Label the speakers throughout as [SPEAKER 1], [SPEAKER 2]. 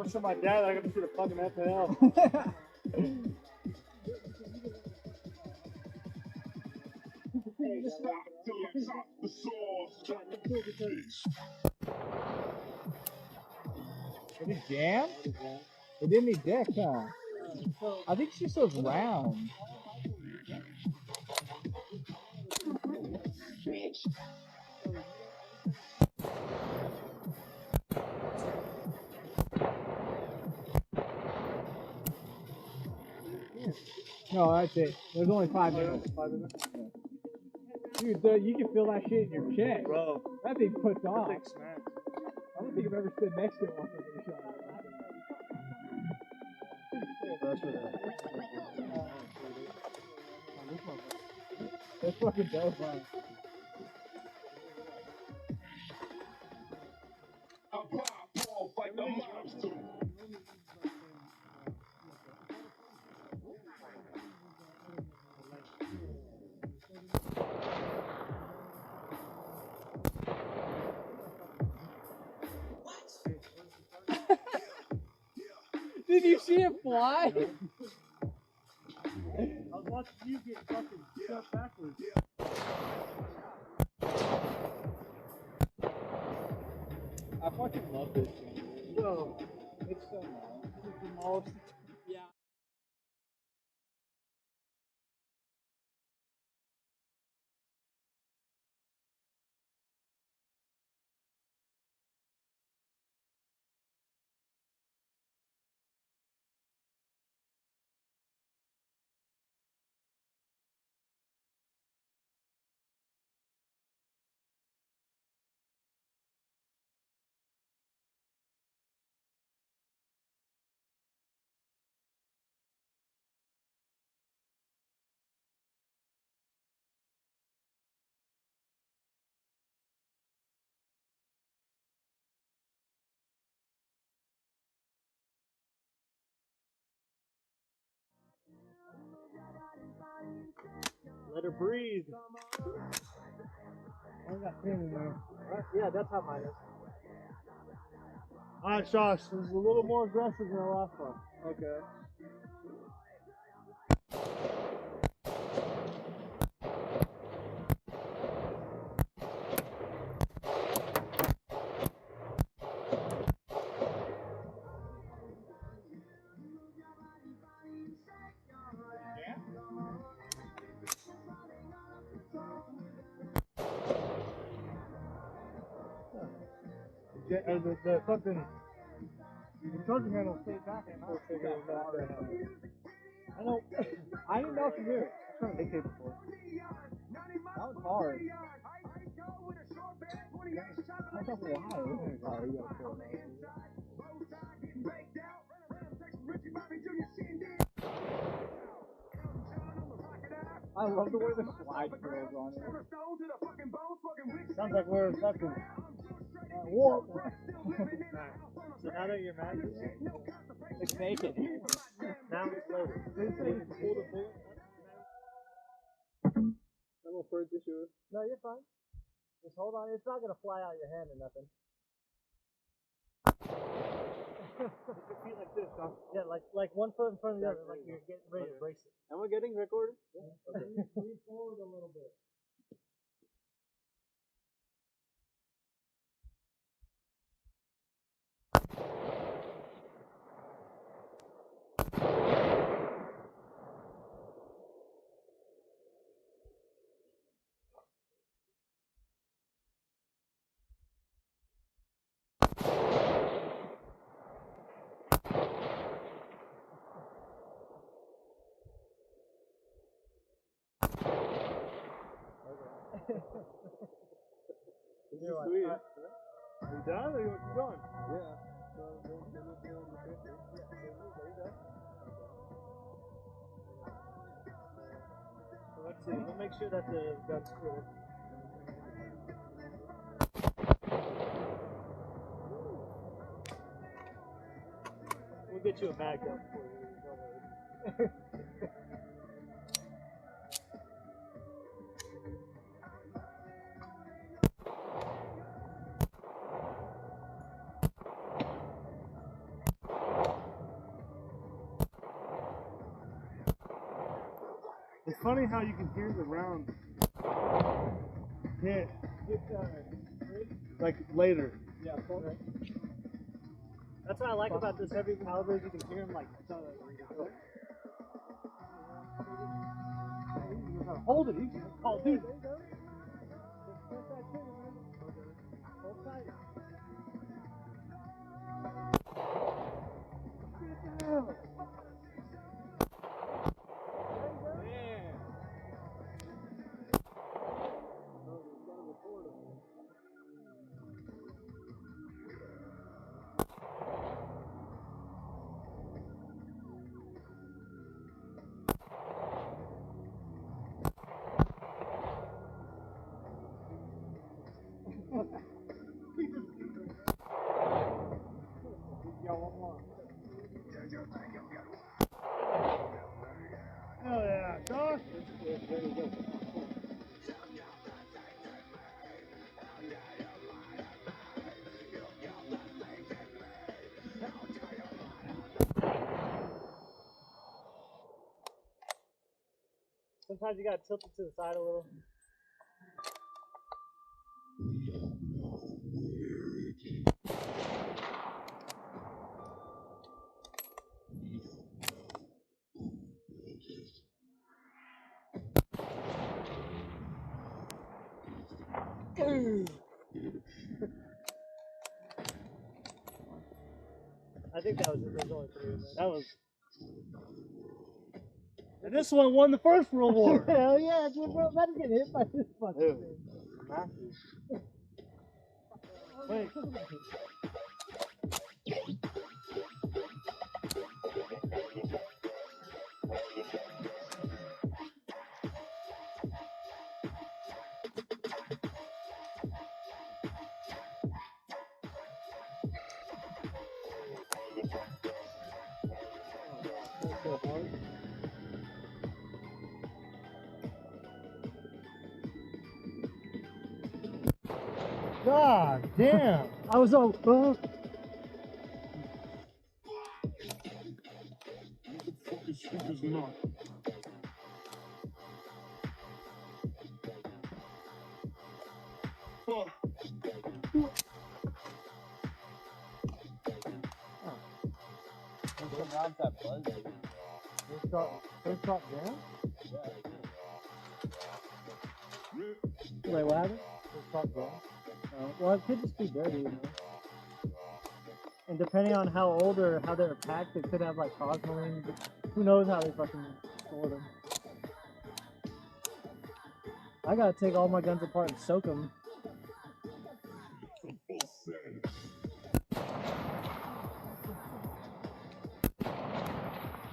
[SPEAKER 1] this to my dad. I got to see the fucking FL.
[SPEAKER 2] Did it jam? It didn't need deck, huh? I think she says round. No, that's it. There's only 5 minutes. 5 minutes? Dude, you can feel that shit in your chest.
[SPEAKER 1] Bro.
[SPEAKER 2] That thing puts off.
[SPEAKER 1] That thing smacks.
[SPEAKER 2] I don't think I've ever stood next to it while somebody shot it. That's fucking dope, man. Did you see it fly?
[SPEAKER 1] I was watching you get fucking shot backwards.
[SPEAKER 2] I fucking love this game. Bro, it's so nice. It's the most. Yeah.
[SPEAKER 1] Let her breathe.
[SPEAKER 2] I got 10 in there.
[SPEAKER 1] Yeah, that's how mine is. Alright, Josh, this is a little more aggressive than the last one.
[SPEAKER 2] Okay.
[SPEAKER 1] The fucking the charging handle stayed back and I know.
[SPEAKER 2] I didn't know if you knew.
[SPEAKER 1] I've trying to dictate before.
[SPEAKER 2] That was hard. I don't know why. Oh, you gotta kill it. I love the way the slide goes on it.
[SPEAKER 1] Sounds like we're fucking
[SPEAKER 2] Whoa.
[SPEAKER 1] So now that you're mad,
[SPEAKER 2] It's naked.
[SPEAKER 1] now it's loaded. Pull the bullet.
[SPEAKER 2] A little further issue.
[SPEAKER 1] No, you're fine. Just hold on. It's not gonna fly out your hand or nothing. Put your feet like this, huh? Yeah, like one foot in front of the other, like you're getting ready to brace it.
[SPEAKER 2] Am I getting recorded?
[SPEAKER 1] Yeah. Okay. Lean forward a little bit.
[SPEAKER 2] This is sweet.
[SPEAKER 1] Are you done or you want to keep going?
[SPEAKER 2] Yeah.
[SPEAKER 1] So let's see. We'll make sure that the gun's clear. We'll get you a mag gun for you. Don't worry.
[SPEAKER 3] It's funny how you can hear the round hit like later.
[SPEAKER 2] Yeah,
[SPEAKER 1] That's what I like about this heavy calibers. You can hear them like. Hold it easy. Oh, dude.
[SPEAKER 3] Hell yeah, Josh.
[SPEAKER 1] Sometimes you gotta tilt it to the side a little. I think that was it. There's only 3 of them.
[SPEAKER 3] That was. And this one won the first World War.
[SPEAKER 1] Hell yeah, dude, bro. Imagine getting hit by this fucking
[SPEAKER 3] Dude.
[SPEAKER 1] thing.
[SPEAKER 3] Massive. Wait. That's so hard.
[SPEAKER 1] God damn. I was all. First drop down? Wait, what happened? First drop down? Oh, well, it could just be dirty, you know. And depending on how old or how they're packed, it could have like cosmoline. Who knows how they fucking store them? I gotta take all my guns apart and soak them.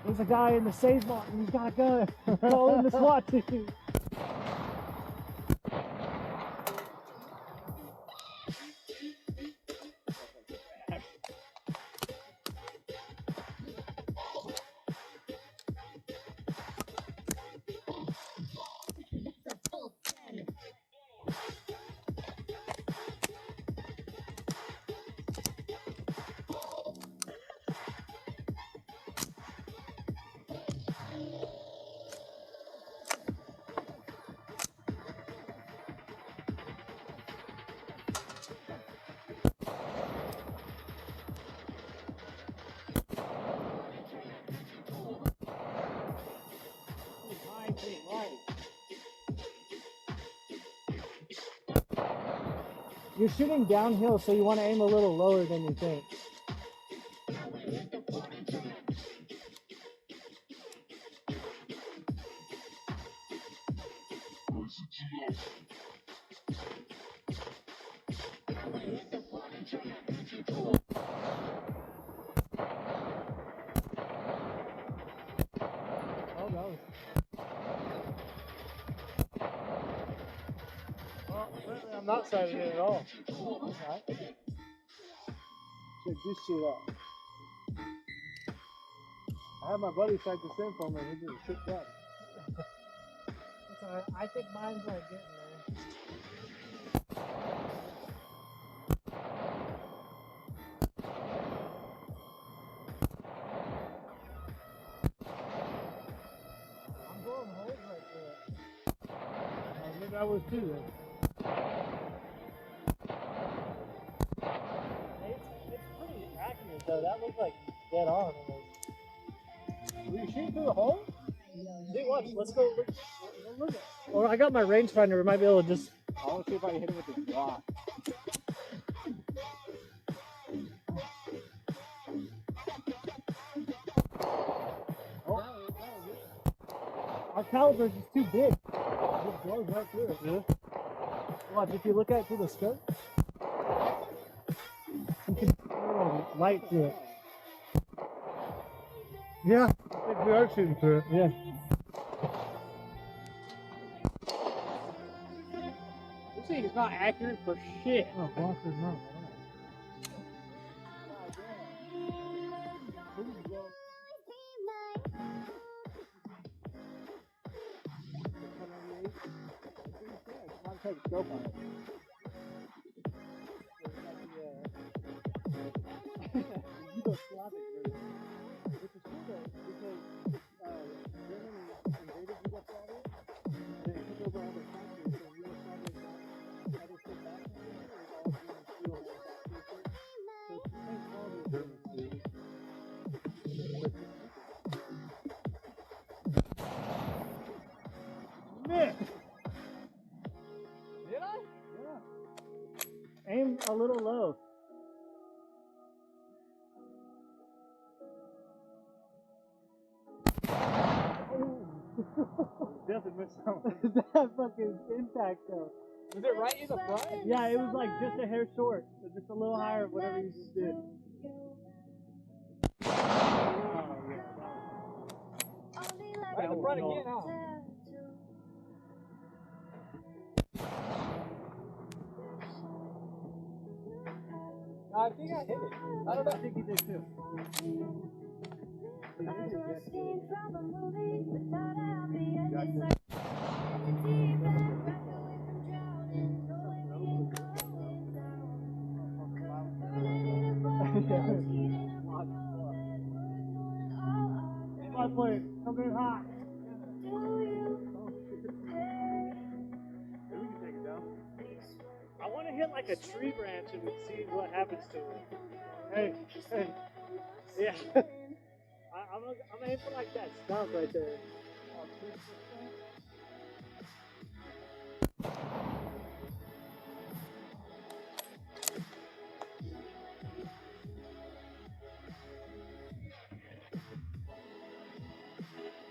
[SPEAKER 1] There's a guy in the save mountain. He's got a gun. Call in the SWAT team. You're shooting downhill, so you want to aim a little lower than you think. Oh, no.
[SPEAKER 3] Well, apparently I'm not sighted in at all.
[SPEAKER 1] Alright.
[SPEAKER 3] Check this shit out. I had my buddy sight this in for me and he just tripped up.
[SPEAKER 1] That's alright. I think mine's like getting there. I'm blowing holes right
[SPEAKER 3] I was too then.
[SPEAKER 1] It's pretty accurate though. That looks like dead on.
[SPEAKER 3] Were you shooting through the hole?
[SPEAKER 1] Dude, watch. Let's go look. Or I got my rangefinder. We might be able to just.
[SPEAKER 3] I want to see if I can hit it with this block.
[SPEAKER 1] Our caliber's just too big. It blows right through it.
[SPEAKER 3] Yeah.
[SPEAKER 1] Watch, if you look at it through the scope, you can light through it. Yeah.
[SPEAKER 3] I think we are shooting through it.
[SPEAKER 1] Yeah.
[SPEAKER 2] This thing is not accurate for shit.
[SPEAKER 3] Oh, block is not. Take a scope on it. You go Slavic version. Which is cool though, because Germany invaded Yugoslavia, and then took over all their factories, so Yugoslavia got other shit back from there, it was all German steel manufactured shit. So it's the same quality as German steel.
[SPEAKER 1] Miss!
[SPEAKER 2] Did I?
[SPEAKER 1] Yeah. Aim a little low.
[SPEAKER 3] Definitely missed that one.
[SPEAKER 1] That fucking impact though.
[SPEAKER 2] Was it right in the front?
[SPEAKER 1] Yeah, it was like just a hair short, so just a little higher of whatever you just did.
[SPEAKER 3] Oh, yeah.
[SPEAKER 2] Right in the front again, huh? I think I hit it. I don't know.
[SPEAKER 1] I think you did too. Come on, come in hot.
[SPEAKER 3] Maybe we can take it down.
[SPEAKER 1] I want to hit like a tree branch and see what happens to it. Hey, hey. Yeah. I'm gonna hit for like that stump right there.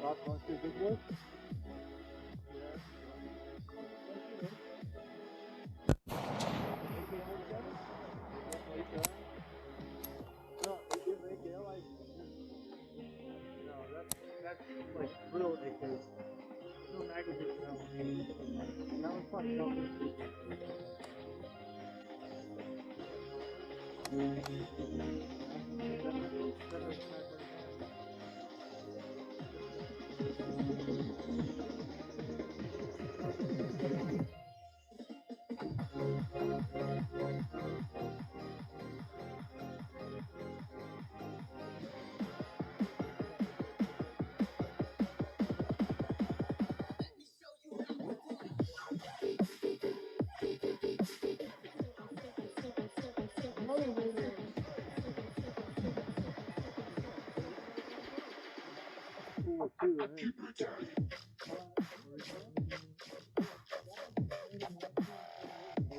[SPEAKER 3] Rock going through big boy? That's like real acres. No magnitude in that one. That one's fucking up.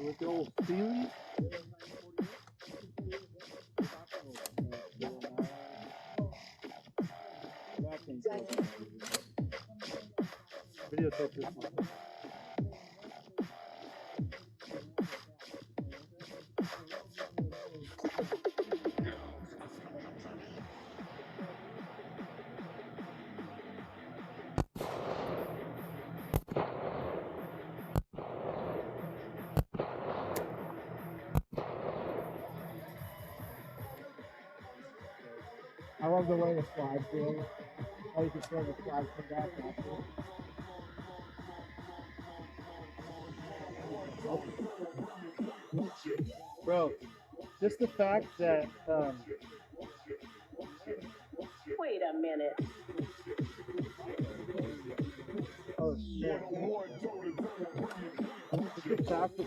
[SPEAKER 3] With the old feeling. Videotape this one.
[SPEAKER 2] I love the way the slide feels. How you can feel the slide come back after.
[SPEAKER 3] Bro, just the fact that
[SPEAKER 4] Wait a minute.
[SPEAKER 3] Oh shit. It's faster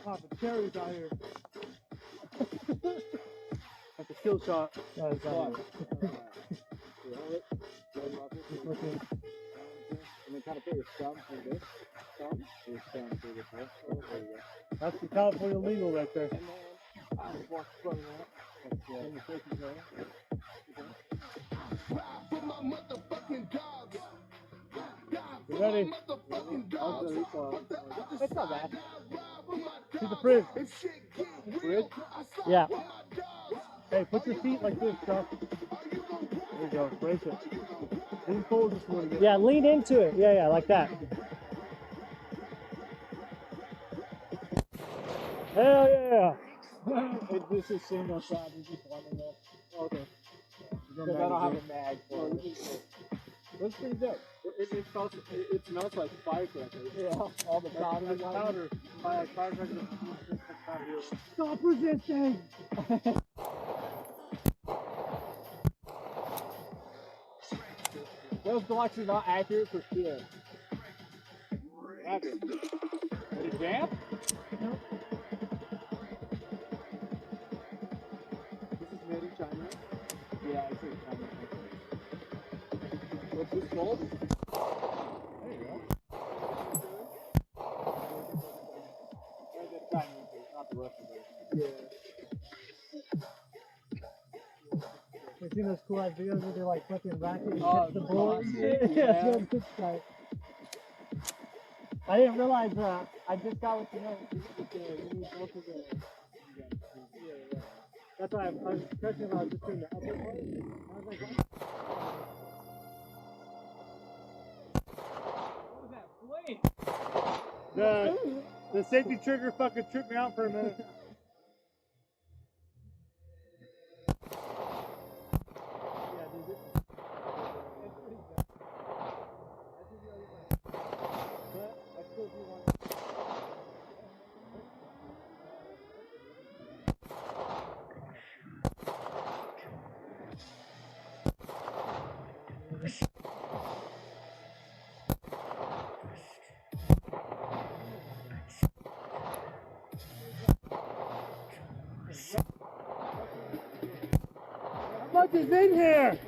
[SPEAKER 3] popping cherries out here. That's a kill shot.
[SPEAKER 1] Yeah, it's
[SPEAKER 3] What?
[SPEAKER 1] fucking-
[SPEAKER 3] And then kind of put your thumb through this. Thumb. Your thumb through this. There you go.
[SPEAKER 1] That's the California legal right there.
[SPEAKER 3] And then walk from that. That's good. And the face is there.
[SPEAKER 1] You ready?
[SPEAKER 3] It's not bad.
[SPEAKER 1] To the fridge.
[SPEAKER 3] Fridge?
[SPEAKER 1] Yeah. Hey, put your feet like this, Chuck. There you go. Brace it. Lean forward just a little bit. Yeah, lean into it. Yeah, like that. Hell yeah.
[SPEAKER 3] This is single shot. It's just one of them. Okay. Because I don't have a mag for it. Looks pretty dope. It smells like firecrackers. Yeah, all the powder.
[SPEAKER 1] Powder. Firecrackers.
[SPEAKER 3] Stop resisting! Those blocks are not accurate for sure. Accurate. Did it jam?
[SPEAKER 1] Nope.
[SPEAKER 3] This is made in China. Yeah, I see China. What's this called? There you go. That's Chinese, not the Russian version. Yeah.
[SPEAKER 1] You seen those cool ass videos where they like fucking racket and
[SPEAKER 3] Oh,
[SPEAKER 1] hit the bullets?
[SPEAKER 3] yeah.
[SPEAKER 1] That's tight. I didn't realize I just got what you know. You need both of the. Yeah. That's why I was questioning about just doing the upper part. I was like, what?
[SPEAKER 3] What was that flame?
[SPEAKER 1] The safety trigger fucking tripped me out for a minute. How much is in here?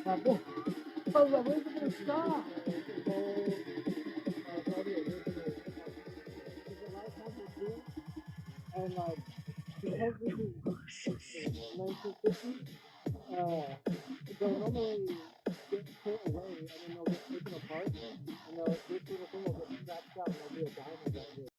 [SPEAKER 1] I was like, where's it gonna stop?
[SPEAKER 3] And like, because this is 1950, so normally get put away and then they'll get taken apart and they'll, this little thing will get scratched out and there'll be a diamond right here.